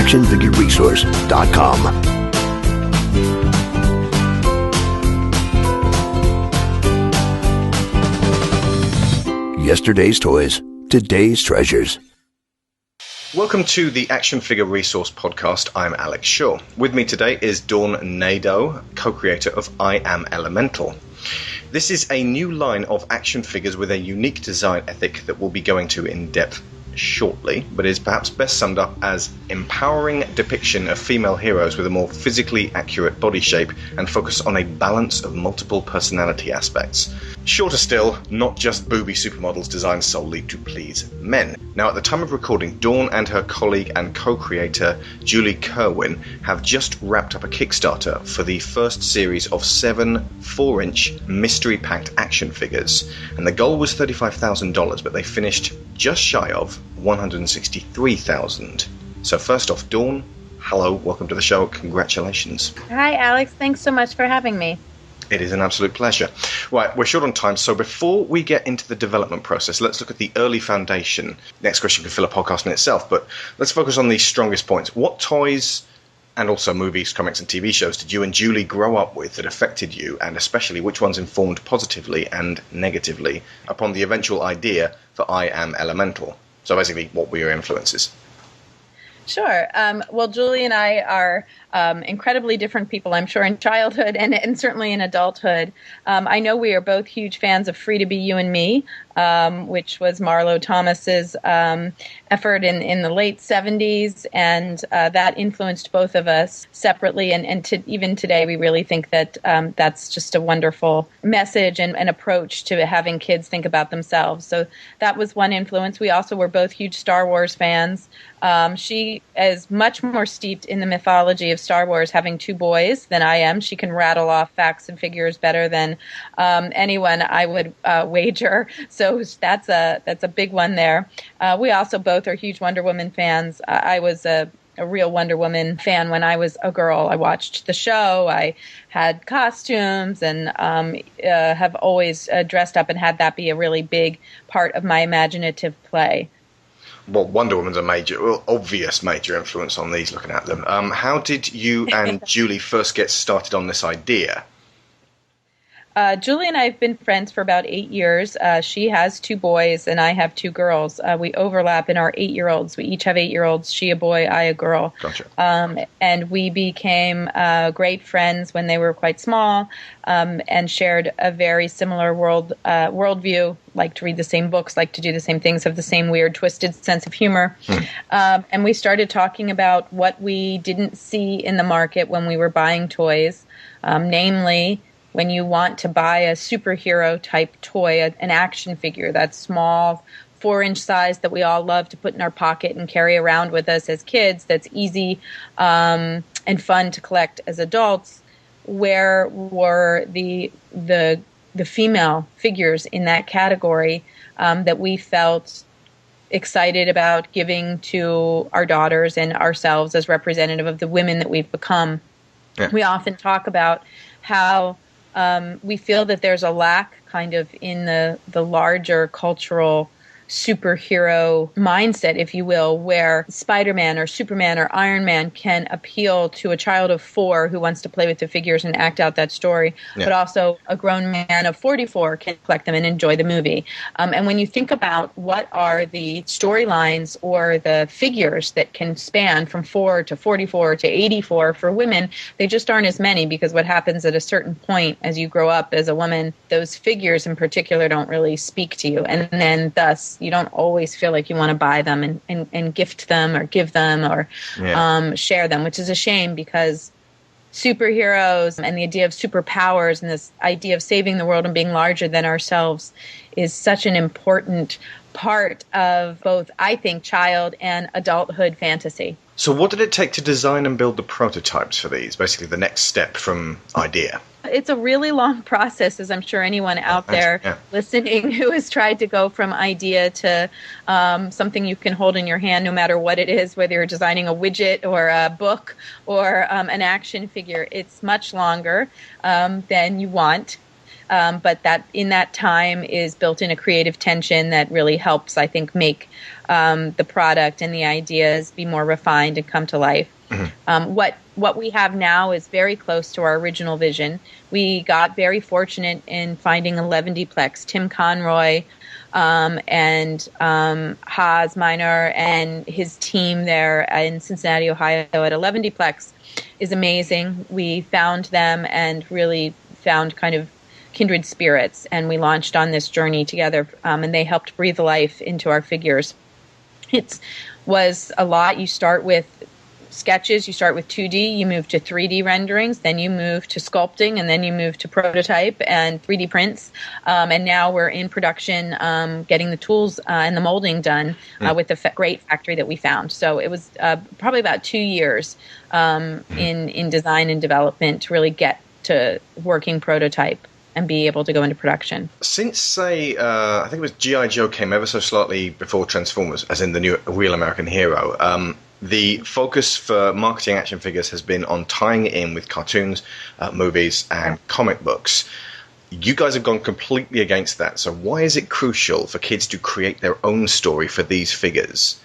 actionfigureresource.com. Yesterday's toys, today's treasures. Welcome to the Action Figure Resource Podcast. I'm Alex Shaw. With me today is Dawn Nadeau, co-creator of IAmElemental. This is a new line of action figures with a unique design ethic that we'll be going to in depth shortly, but is perhaps best summed up as empowering depiction of female heroes with a more physically accurate body shape and focus on a balance of multiple personality aspects. Shorter still, not just booby supermodels designed solely to please men. Now, at the time of recording, Dawn and her colleague and co-creator Julie Kerwin have just wrapped up a Kickstarter for the first series of 7 4-inch mystery-packed action figures, and the goal was $35,000, but they finished just shy of $163,000. So first off, Dawn, hello, welcome to the show, congratulations. Hi Alex, thanks so much for having me. It is an absolute pleasure. Right, we're short on time, so before we get into the development process, let's look at the early foundation. Next question could fill a podcast in itself, but let's focus on the strongest points. What toys, and also movies, comics, and TV shows, did you and Julie grow up with that affected you, and especially which ones informed positively and negatively upon the eventual idea for IAmElemental? So basically, what were your influences? Sure. Well, Julie and I are incredibly different people, I'm sure, in childhood and certainly in adulthood. I know we are both huge fans of Free to Be You and Me, which was Marlo Thomas's effort in the late 70s, and that influenced both of us separately. And even today, we really think that that's just a wonderful message and approach to having kids think about themselves. So that was one influence. We also were both huge Star Wars fans. She is much more steeped in the mythology of Star Wars, having 2 boys, than I am. She can rattle off facts and figures better than anyone, I would wager. So that's a big one there. We also both are huge Wonder Woman fans. I was a real Wonder Woman fan when I was a girl. I watched the show. I had costumes and have always dressed up and had that be a really big part of my imaginative play. Well, Wonder Woman's obvious major influence on these, looking at them. How did you and Julie first get started on this idea? Julie and I have been friends for about 8 years. She has 2 boys and I have 2 girls. We overlap in our 8-year-olds. We each have 8-year-olds, she a boy, I a girl. Gotcha. And we became great friends when they were quite small, and shared a very similar worldview, like to read the same books, like to do the same things, have the same weird, twisted sense of humor. And we started talking about what we didn't see in the market when we were buying toys, namely, when you want to buy a superhero type toy, an action figure, that small 4-inch size that we all love to put in our pocket and carry around with us as kids, that's easy and fun to collect as adults, where were the female figures in that category that we felt excited about giving to our daughters and ourselves as representative of the women that we've become? Yeah. We often talk about how we feel that there's a lack kind of in the larger cultural superhero mindset, if you will, where Spider-Man or Superman or Iron Man can appeal to a child of 4 who wants to play with the figures and act out that story, but also a grown man of 44 can collect them and enjoy the movie. And when you think about what are the storylines or the figures that can span from 4 to 44 to 84 for women, they just aren't as many, because what happens at a certain point as you grow up as a woman, those figures in particular don't really speak to you. And then thus, you don't always feel like you want to buy them and gift them or give them or share them, which is a shame, because superheroes and the idea of superpowers and this idea of saving the world and being larger than ourselves is such an important part of both, I think, child and adulthood fantasy. So what did it take to design and build the prototypes for these? Basically the next step from idea. It's a really long process, as I'm sure anyone out there listening who has tried to go from idea to something you can hold in your hand, no matter what it is, whether you're designing a widget or a book or an action figure. It's much longer than you want. but that in that time is built in a creative tension that really helps, I think, make the product and the ideas be more refined and come to life. What we have now is very close to our original vision. We got very fortunate in finding 11-deplex. Tim Conroy and Haas Minor and his team there in Cincinnati, Ohio at 11-deplex is amazing. We found them and really found kind of kindred spirits, and we launched on this journey together, and they helped breathe life into our figures. It was a lot. You start with sketches, you start with 2D, you move to 3D renderings, then you move to sculpting, and then you move to prototype and 3D prints. And now we're in production getting the tools and the molding done with the great factory that we found. So it was probably about 2 years in design and development to really get to working prototype and be able to go into production. Since, say, I think it was G.I. Joe came ever so slightly before Transformers, as in the new Real American Hero, the focus for marketing action figures has been on tying it in with cartoons, movies, and comic books. You guys have gone completely against that. So why is it crucial for kids to create their own story for these figures?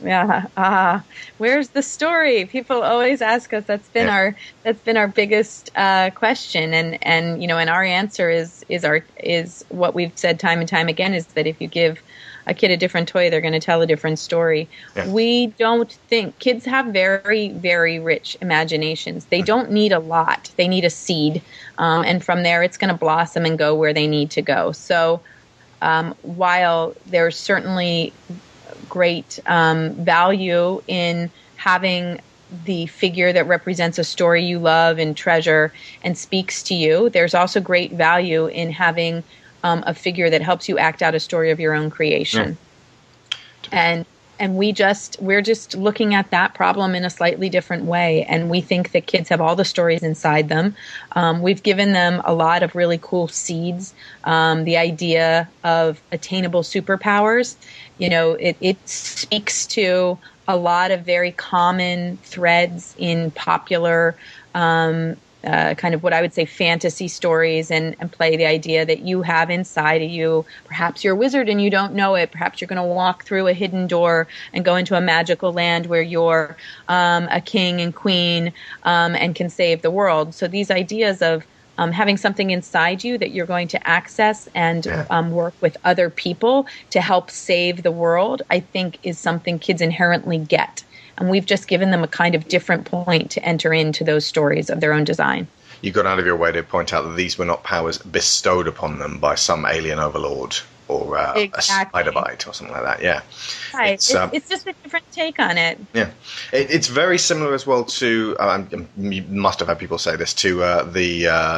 Yeah, where's the story? People always ask us. That's been our biggest question, and our answer is what we've said time and time again, is that if you give a kid a different toy, they're going to tell a different story. Yeah. We don't think kids have very, very rich imaginations. They don't need a lot. They need a seed, and from there, it's going to blossom and go where they need to go. So, while there's certainly great value in having the figure that represents a story you love and treasure and speaks to you, there's also great value in having a figure that helps you act out a story of your own creation. Yeah. And we're just looking at that problem in a slightly different way. And we think that kids have all the stories inside them. We've given them a lot of really cool seeds. The idea of attainable superpowers, it speaks to a lot of very common threads in popular kind of what I would say fantasy stories, and play the idea that you have inside of you. Perhaps you're a wizard and you don't know it. Perhaps you're going to walk through a hidden door and go into a magical land where you're a king and queen and can save the world. So these ideas of having something inside you that you're going to access and work with other people to help save the world, I think is something kids inherently get. And we've just given them a kind of different point to enter into those stories of their own design. You got out of your way to point out that these were not powers bestowed upon them by some alien overlord or a spider bite or something like that. Yeah, right. It's just a different take on it. Yeah, it's very similar as well to. You must have had people say this to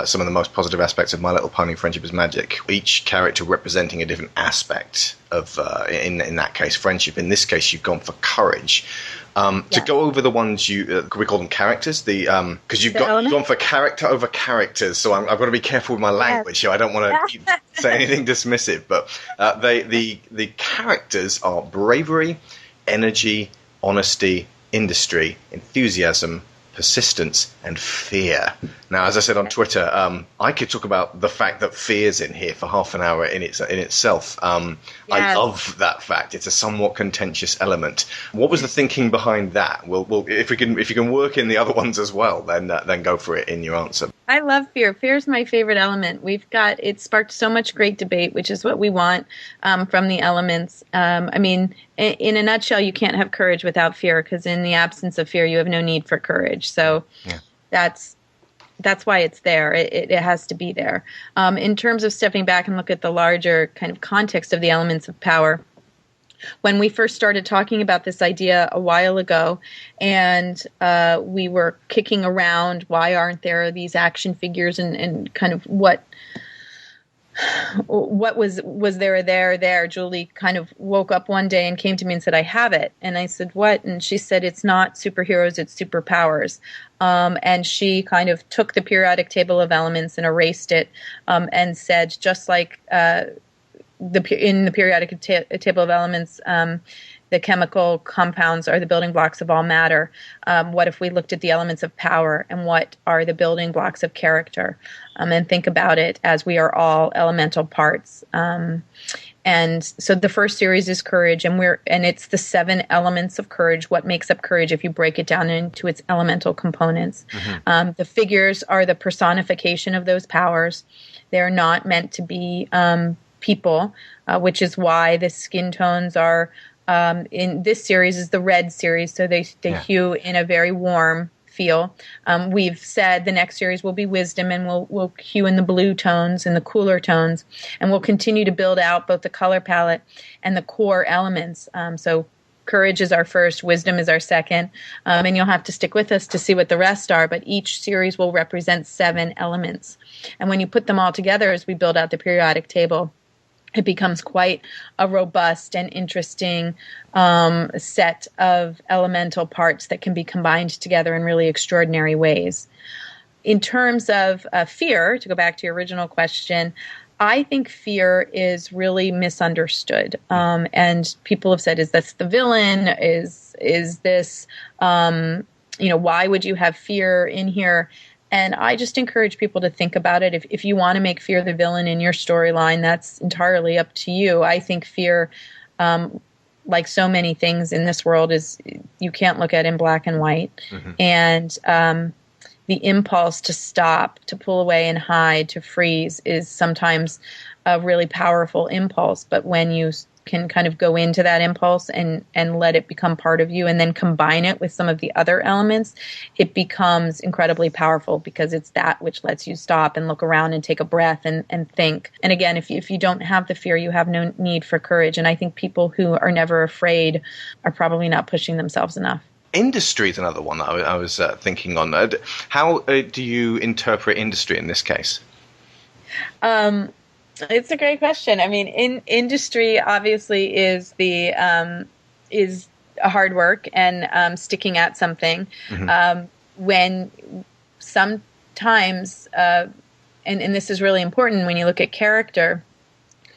some of the most positive aspects of My Little Pony: Friendship is Magic. Each character representing a different aspect of, in that case, friendship. In this case, you've gone for courage. To go over the ones could we call them characters? Because you've gone for character over characters, so I've got to be careful with my language here. I don't want to say anything dismissive, but the characters are bravery, energy, honesty, industry, enthusiasm, persistence, and fear. Now, as I said on Twitter, I could talk about the fact that fear's in here for half an hour in itself. I love that fact. It's a somewhat contentious element. What was the thinking behind that? Well, if you can work in the other ones as well, then go for it in your answer. I love fear. Fear is my favorite element. It sparked so much great debate, which is what we want from the elements. I mean, in a nutshell, you can't have courage without fear, because in the absence of fear, you have no need for courage. So that's why it's there. It has to be there. In terms of stepping back and look at the larger kind of context of the elements of power, when we first started talking about this idea a while ago, and we were kicking around, why aren't there these action figures, and kind of what was there, Julie kind of woke up one day and came to me and said, I have it. And I said, what? And she said, it's not superheroes, it's superpowers. And she kind of took the periodic table of elements and erased it, and said, just like in the periodic table of elements, the chemical compounds are the building blocks of all matter? What if we looked at the elements of power, and what are the building blocks of character? And think about it as we are all elemental parts. And so the first series is courage, and it's the 7 elements of courage. What makes up courage if you break it down into its elemental components? The figures are the personification of those powers. They're not meant to be people, which is why the skin tones are in this series is the red series, so they hue in a very warm feel. We've said the next series will be wisdom, and we'll hue in the blue tones and the cooler tones, and we'll continue to build out both the color palette and the core elements. So courage is our first, wisdom is our second, and you'll have to stick with us to see what the rest are, but each series will represent 7 elements. And when you put them all together as we build out the periodic table, it becomes quite a robust and interesting set of elemental parts that can be combined together in really extraordinary ways. In terms of fear, to go back to your original question, I think fear is really misunderstood. And people have said, is this the villain? Is this, why would you have fear in here? And I just encourage people to think about it. If you want to make fear the villain in your storyline, that's entirely up to you. I think fear, like so many things in this world, is you can't look at in black and white. And the impulse to stop, to pull away and hide, to freeze is sometimes a really powerful impulse. But when you can kind of go into that impulse and let it become part of you and then combine it with some of the other elements, it becomes incredibly powerful, because it's that which lets you stop and look around and take a breath and think. And again, if you don't have the fear, you have no need for courage. And I think people who are never afraid are probably not pushing themselves enough. Industry is another one that I was thinking on. How do you interpret industry in this case? It's a great question. I mean, industry obviously is is hard work and sticking at something. When sometimes, and this is really important when you look at character,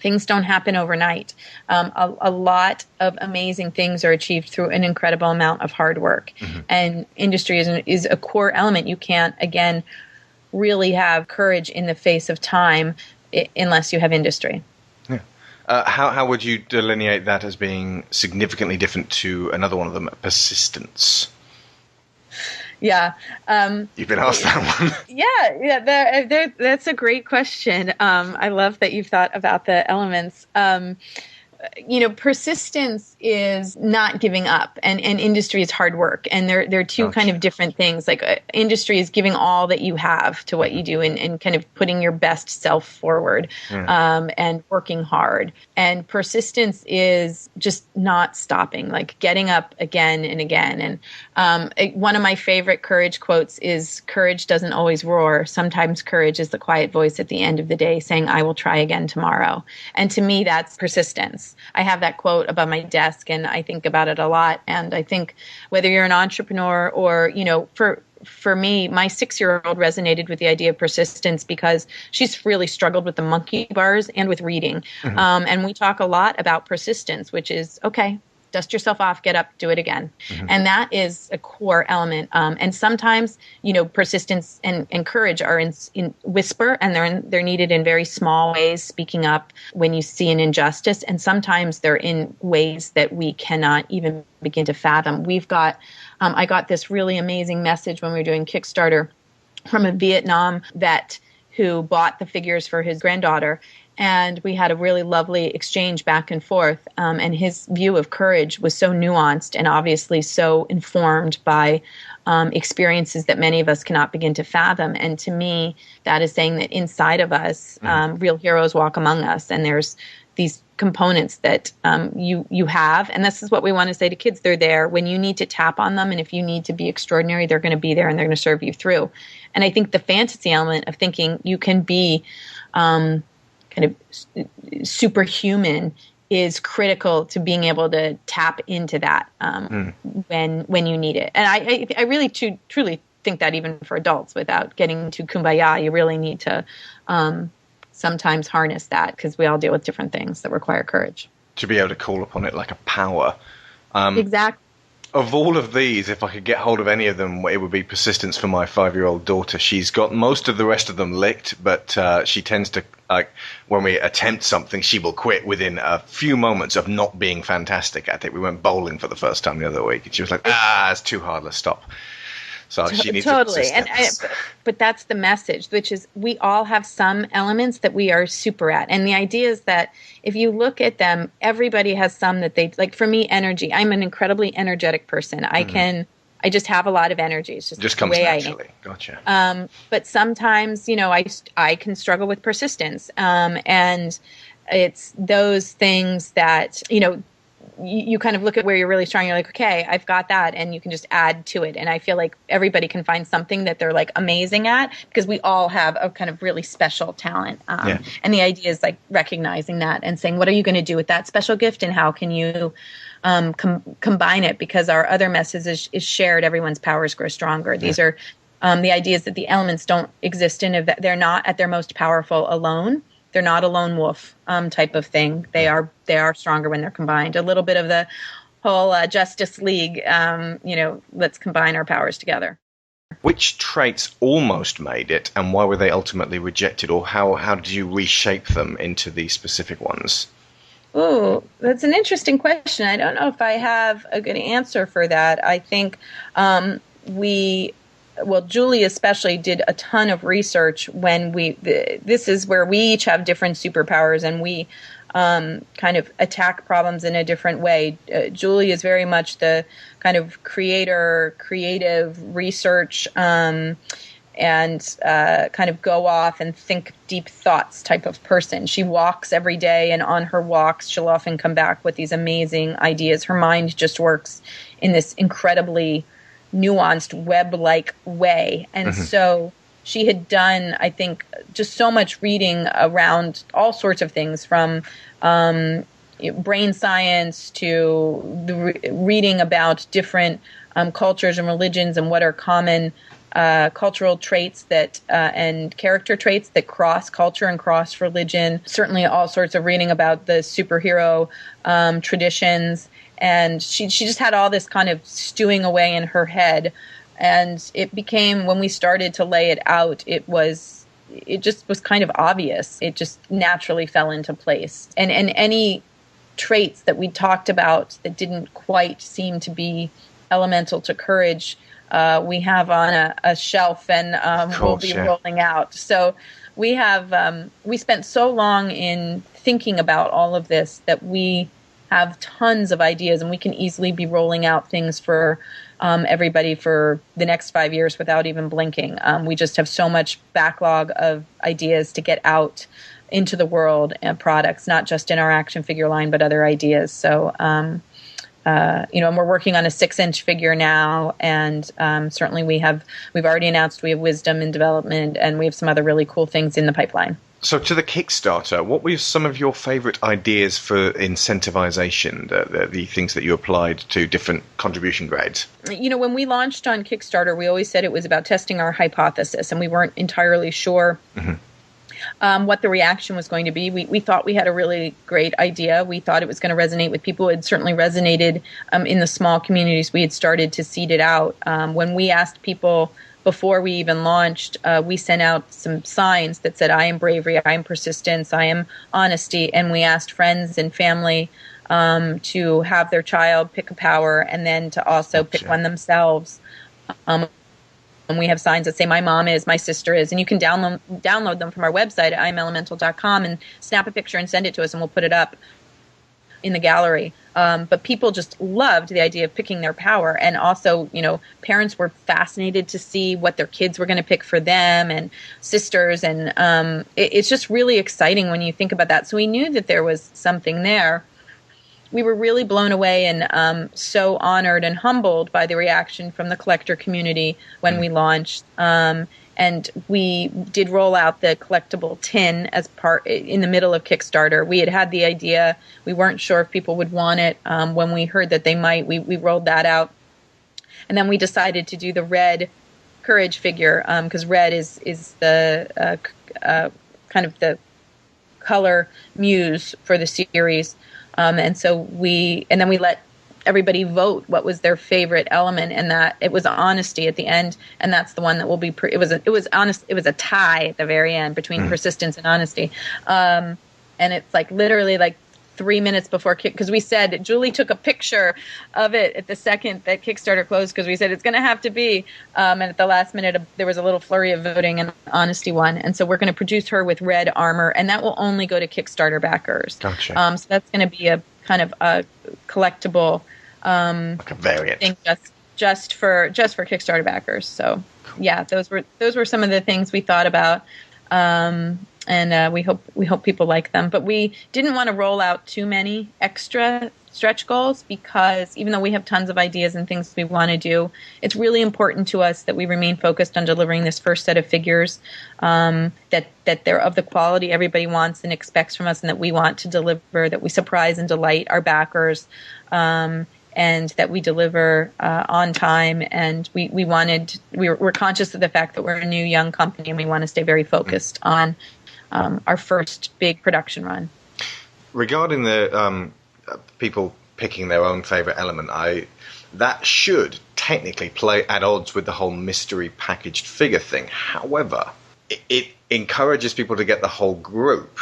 things don't happen overnight. A lot of amazing things are achieved through an incredible amount of hard work. And industry is a core element. You can't, again, really have courage in the face of time unless you have industry. Yeah. How would you delineate that as being significantly different to another one of them, persistence? Yeah. You've been asked that one. Yeah. That's a great question. I love that you've thought about the elements. Persistence is not giving up, and industry is hard work. And they're two kind of different things. Like industry is giving all that you have to what you do and kind of putting your best self forward, and working hard. And persistence is just not stopping, like getting up again and again. And one of my favorite courage quotes is, "Courage doesn't always roar. Sometimes courage is the quiet voice at the end of the day saying, 'I will try again tomorrow.'" And to me, that's persistence. I have that quote above my desk, and I think about it a lot. And I think whether you're an entrepreneur or, for me, my 6-year-old resonated with the idea of persistence because she's really struggled with the monkey bars and with reading. And we talk a lot about persistence, which is, okay, dust yourself off, get up, do it again. And that is a core element. And sometimes, persistence and courage are in whisper, and they're needed in very small ways, speaking up when you see an injustice. And sometimes they're in ways that we cannot even begin to fathom. I got this really amazing message when we were doing Kickstarter from a Vietnam vet who bought the figures for his granddaughter. And we had a really lovely exchange back and forth. And his view of courage was so nuanced and obviously so informed by experiences that many of us cannot begin to fathom. And to me, that is saying that inside of us, real heroes walk among us. And there's these components that you have. And this is what we want to say to kids. They're there when you need to tap on them. And if you need to be extraordinary, they're going to be there and they're going to serve you through. And I think the fantasy element of thinking you can be kind of superhuman is critical to being able to tap into that when you need it. And I really truly think that even for adults, without getting to kumbaya, you really need to sometimes harness that, because we all deal with different things that require courage. To be able to call upon it like a power Exactly. Of all of these, if I could get hold of any of them, it would be persistence for my 5-year-old daughter. She's got most of the rest of them licked, but she tends to, like, when we attempt something, she will quit within a few moments of not being fantastic at it. We went bowling for the first time the other week, and she was like, it's too hard, let's stop. So she needs totally. persistence. But that's the message, which is we all have some elements that we are super at. And the idea is that if you look at them, everybody has some that they like. For me, energy. I'm an incredibly energetic person. I just have a lot of energy. It's just comes the way naturally. I am. Gotcha. But sometimes, I can struggle with persistence. And it's those things that, you kind of look at where you're really strong. You're like, okay, I've got that. And you can just add to it. And I feel like everybody can find something that they're like amazing at because we all have a kind of really special talent. And the idea is like recognizing that and saying, what are you going to do with that special gift? And how can you combine it? Because our other message is shared. Everyone's powers grow stronger. These are the ideas that the elements don't exist they're not at their most powerful alone. They're not a lone wolf type of thing. They are stronger when they're combined. A little bit of the whole Justice League, let's combine our powers together. Which traits almost made it, and why were they ultimately rejected, or how did you reshape them into these specific ones? Ooh, that's an interesting question. I don't know if I have a good answer for that. I think Julie especially did a ton of research when this is where we each have different superpowers and we kind of attack problems in a different way. Julie is very much the kind of creative research and kind of go off and think deep thoughts type of person. She walks every day, and on her walks, she'll often come back with these amazing ideas. Her mind just works in this incredibly nuanced web-like way. And so she had done, I think, just so much reading around all sorts of things from brain science to the reading about different cultures and religions and what are common cultural traits that and character traits that cross culture and cross religion. Certainly all sorts of reading about the superhero traditions. And she just had all this kind of stewing away in her head. And it became, when we started to lay it out, it just was kind of obvious. It just naturally fell into place. And any traits that we talked about that didn't quite seem to be elemental to courage, we have on a shelf and we'll be rolling out. So we have, we spent so long in thinking about all of this that we have tons of ideas, and we can easily be rolling out things for everybody for the next 5 years without even blinking. We just have so much backlog of ideas to get out into the world and products, not just in our action figure line, but other ideas. So, and we're working on a 6-inch figure now, and certainly we've already announced we have Wisdom in development, and we have some other really cool things in the pipeline. So to the Kickstarter, what were some of your favorite ideas for incentivization, the things that you applied to different contribution grades? When we launched on Kickstarter, we always said it was about testing our hypothesis, and we weren't entirely sure what the reaction was going to be. We thought we had a really great idea. We thought it was going to resonate with people. It certainly resonated in the small communities. We had started to seed it out. When we asked people before we even launched, we sent out some signs that said, I am bravery, I am persistence, I am honesty. And we asked friends and family to have their child pick a power and then to also pick one themselves. And we have signs that say, my mom is, my sister is. And you can download them from our website at IAmElemental.com and snap a picture and send it to us, and we'll put it up in the gallery. But people just loved the idea of picking their power. And also, parents were fascinated to see what their kids were going to pick for them, and sisters. And it's just really exciting when you think about that. So we knew that there was something there. We were really blown away and so honored and humbled by the reaction from the collector community when we launched. And we did roll out the collectible tin as part in the middle of Kickstarter. We had the idea. We weren't sure if people would want it. When we heard that they might, we rolled that out. And then we decided to do the red courage figure because red is the kind of the color muse for the series. And then we let everybody vote what was their favorite element, and that it was honesty at the end, and that's the one that will be. It was honest. It was a tie at the very end between persistence and honesty, and it's like literally like 3 minutes before because we said Julie took a picture of it at the second that Kickstarter closed because we said it's going to have to be, and at the last minute there was a little flurry of voting and honesty won, and so we're going to produce her with red armor, and that will only go to Kickstarter backers. Gotcha. So that's going to be a kind of a collectible like a variant thing just for Kickstarter backers. So yeah, those were some of the things we thought about. And we hope people like them. But we didn't want to roll out too many extra stretch goals because even though we have tons of ideas and things we want to do, it's really important to us that we remain focused on delivering this first set of figures, that they're of the quality everybody wants and expects from us and that we want to deliver, that we surprise and delight our backers, and that we deliver on time. And we're conscious of the fact that we're a new young company and we want to stay very focused on our first big production run. Regarding the people picking their own favorite element, that should technically play at odds with the whole mystery packaged figure thing. However, it encourages people to get the whole group.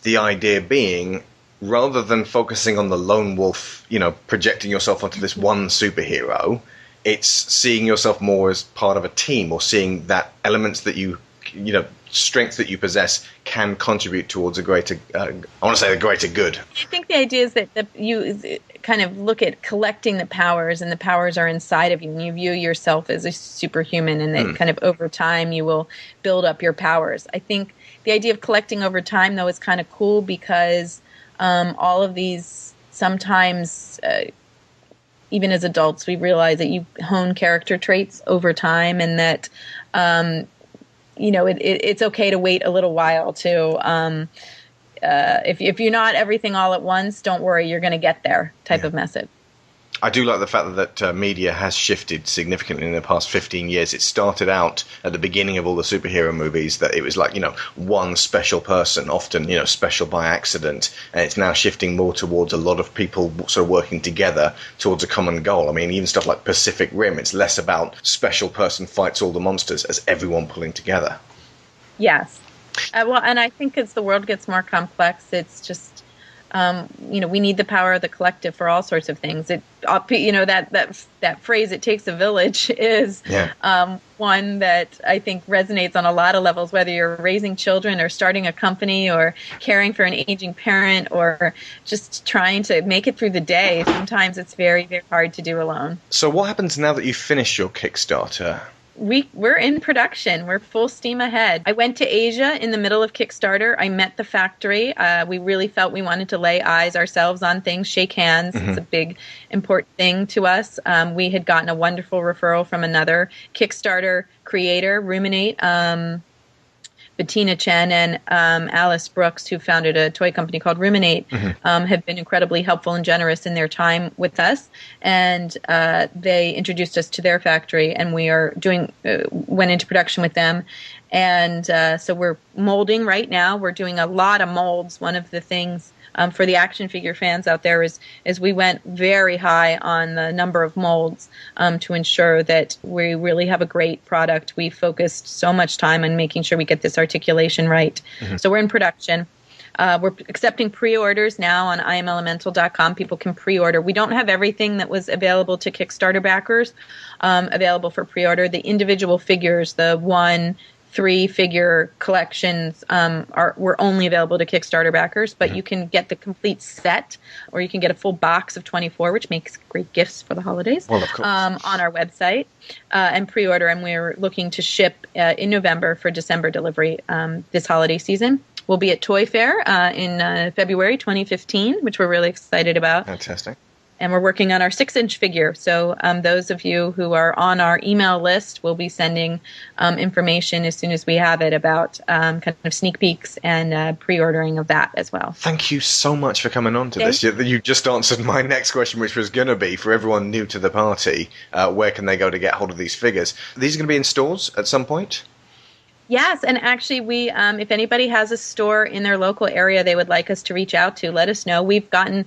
The idea being, rather than focusing on the lone wolf, projecting yourself onto this one superhero, it's seeing yourself more as part of a team, or seeing that elements that strengths that you possess can contribute towards a greater, I want to say the greater good. I think the idea is that you kind of look at collecting the powers, and the powers are inside of you, and you view yourself as a superhuman, and that kind of over time you will build up your powers. I think the idea of collecting over time, though, is kind of cool because all of these sometimes, even as adults, we realize that you hone character traits over time, and that it's okay to wait a little while to, if you're not everything all at once, don't worry, you're going to get there type of message. I do like the fact that media has shifted significantly in the past 15 years. It started out at the beginning of all the superhero movies that it was like, one special person, often, special by accident. And it's now shifting more towards a lot of people sort of working together towards a common goal. I mean, even stuff like Pacific Rim, it's less about special person fights all the monsters as everyone pulling together. Yes. Well, and I think as the world gets more complex, it's just, we need the power of the collective for all sorts of things. That phrase, "it takes a village," is one that I think resonates on a lot of levels, whether you're raising children or starting a company or caring for an aging parent or just trying to make it through the day. Sometimes it's very, very hard to do alone. So what happens now that you've finished your Kickstarter? We're in production. We're full steam ahead. I went to Asia in the middle of Kickstarter. I met the factory. We really felt we wanted to lay eyes ourselves on things, shake hands. It's a big, important thing to us. We had gotten a wonderful referral from another Kickstarter creator, Ruminate, Bettina Chen and Alice Brooks, who founded a toy company called Ruminate, have been incredibly helpful and generous in their time with us. And they introduced us to their factory, and we are went into production with them. And so we're molding right now. We're doing a lot of molds. One of the things for the action figure fans out there is we went very high on the number of molds to ensure that we really have a great product. We focused so much time on making sure we get this articulation right. So we're in production. We're accepting pre-orders now on IAmElemental.com. People can pre-order. We don't have everything that was available to Kickstarter backers available for pre-order. The individual figures, the 1-3 figure collections were only available to Kickstarter backers, but you can get the complete set, or you can get a full box of 24, which makes great gifts for the holidays, well, of course. On our website and pre-order. And we're looking to ship in November for December delivery this holiday season. We'll be at Toy Fair in February 2015, which we're really excited about. Fantastic. And we're working on our 6-inch figure. So those of you who are on our email list will be sending information as soon as we have it about kind of sneak peeks and pre-ordering of that as well. Thank you so much for coming on to this. You just answered my next question, which was going to be, for everyone new to the party, where can they go to get hold of these figures? These are going to be in stores at some point? Yes, and actually, we if anybody has a store in their local area they would like us to reach out to, let us know. We've gotten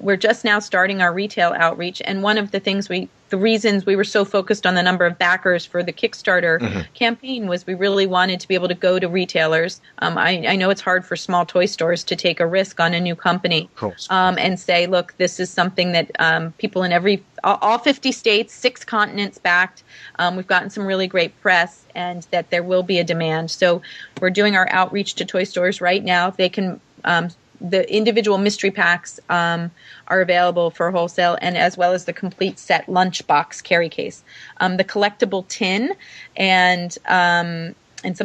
we're just now starting our retail outreach, and one of the things the reasons we were so focused on the number of backers for the Kickstarter campaign was we really wanted to be able to go to retailers. I know it's hard for small toy stores to take a risk on a new company, Of course. and say, look, this is something that people in all 50 states, 6 continents backed. We've gotten some really great press, and that there will be a demand. So we're doing our outreach to toy stores right now. They can the individual mystery packs are available for wholesale, and as well as the complete set lunchbox carry case. The collectible tin and some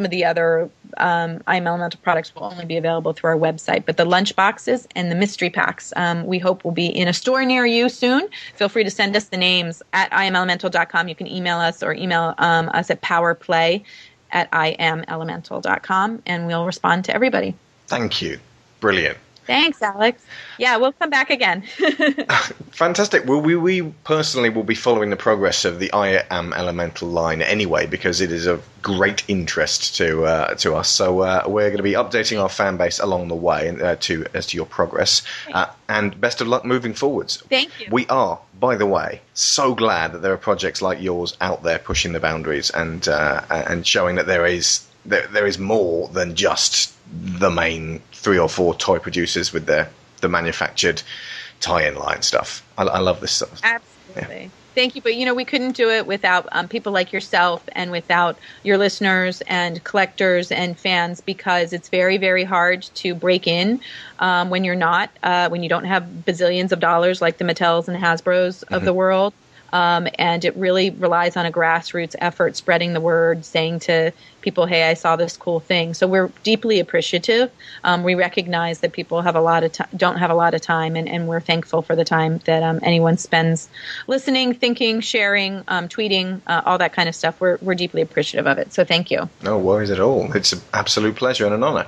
of the other IAmElemental products will only be available through our website. But the lunch boxes and the mystery packs, we hope will be in a store near you soon. Feel free to send us the names at IAmElemental.com. You can email us or email us at powerplay@IAmElemental.com, and we'll respond to everybody. Thank you. Brilliant. Thanks, Alex. Yeah, we'll come back again. Fantastic. Well, we personally will be following the progress of the IAmElemental line anyway, because it is of great interest to us. So we're going to be updating our fan base along the way as to your progress. And best of luck moving forwards. Thank you. We are, by the way, so glad that there are projects like yours out there pushing the boundaries and showing that there is more than just the main 3 or 4 toy producers with the manufactured tie-in line stuff. I love this stuff. Absolutely. Yeah. Thank you. But, we couldn't do it without people like yourself and without your listeners and collectors and fans, because it's very, very hard to break in when you don't have bazillions of dollars like the Mattels and Hasbros of the world. And it really relies on a grassroots effort, spreading the word, saying to people, hey, I saw this cool thing. So we're deeply appreciative. We recognize that people have don't have a lot of time, and we're thankful for the time that anyone spends listening, thinking, sharing, tweeting, all that kind of stuff. We're deeply appreciative of it. So thank you. No worries at all. It's an absolute pleasure and an honor.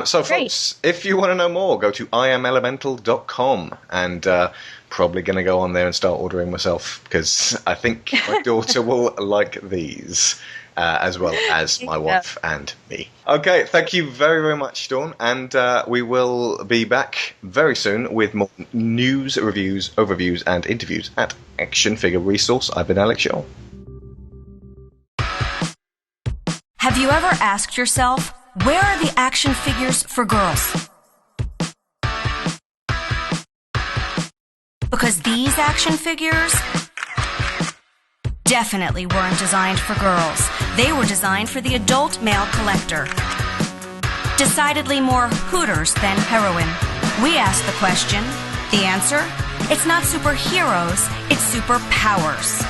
So folks, if you want to know more, go to IAmElemental.com and probably going to go on there and start ordering myself, because I think my daughter will like these as well as my wife and me. Okay, thank you very, very much, Dawn, and we will be back very soon with more news, reviews, overviews, and interviews at Action Figure Resource. I've been Alex Shaw. Have you ever asked yourself, where are the action figures for girls? Because these action figures definitely weren't designed for girls. They were designed for the adult male collector. Decidedly more Hooters than heroin. We asked the question. The answer? It's not superheroes, it's superpowers.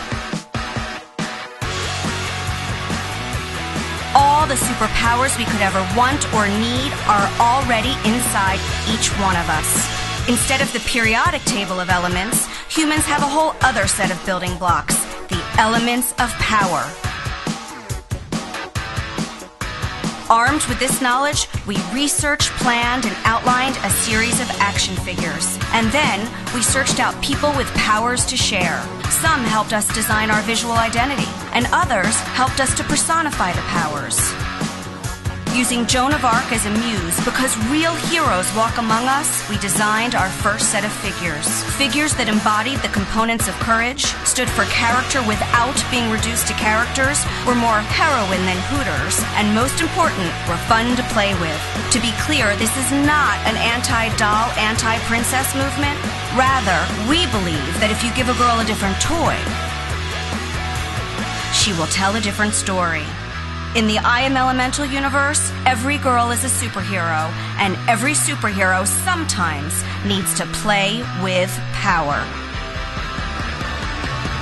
All the superpowers we could ever want or need are already inside each one of us. Instead of the periodic table of elements, humans have a whole other set of building blocks, the elements of power. Armed with this knowledge, we researched, planned, and outlined a series of action figures. And then we searched out people with powers to share. Some helped us design our visual identity, and others helped us to personify the powers. Using Joan of Arc as a muse, because real heroes walk among us, we designed our first set of figures. Figures that embodied the components of courage, stood for character without being reduced to characters, were more heroine than Hooters, and most important, were fun to play with. To be clear, this is not an anti-doll, anti-princess movement. Rather, we believe that if you give a girl a different toy, she will tell a different story. In the IAmElemental universe, every girl is a superhero, and every superhero sometimes needs to play with power.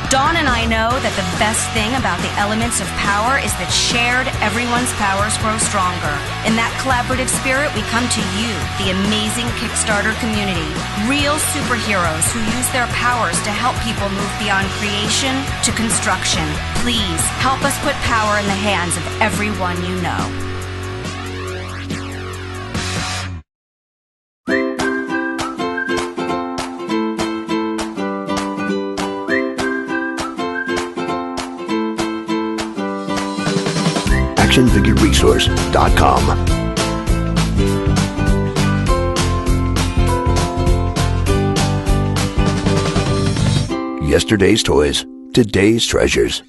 Dawn and I know that the best thing about the elements of power is that shared, everyone's powers grow stronger. In that collaborative spirit, we come to you, the amazing Kickstarter community. Real superheroes who use their powers to help people move beyond creation to construction. Please help us put power in the hands of everyone you know. actionfigureresource.com. Yesterday's toys, today's treasures.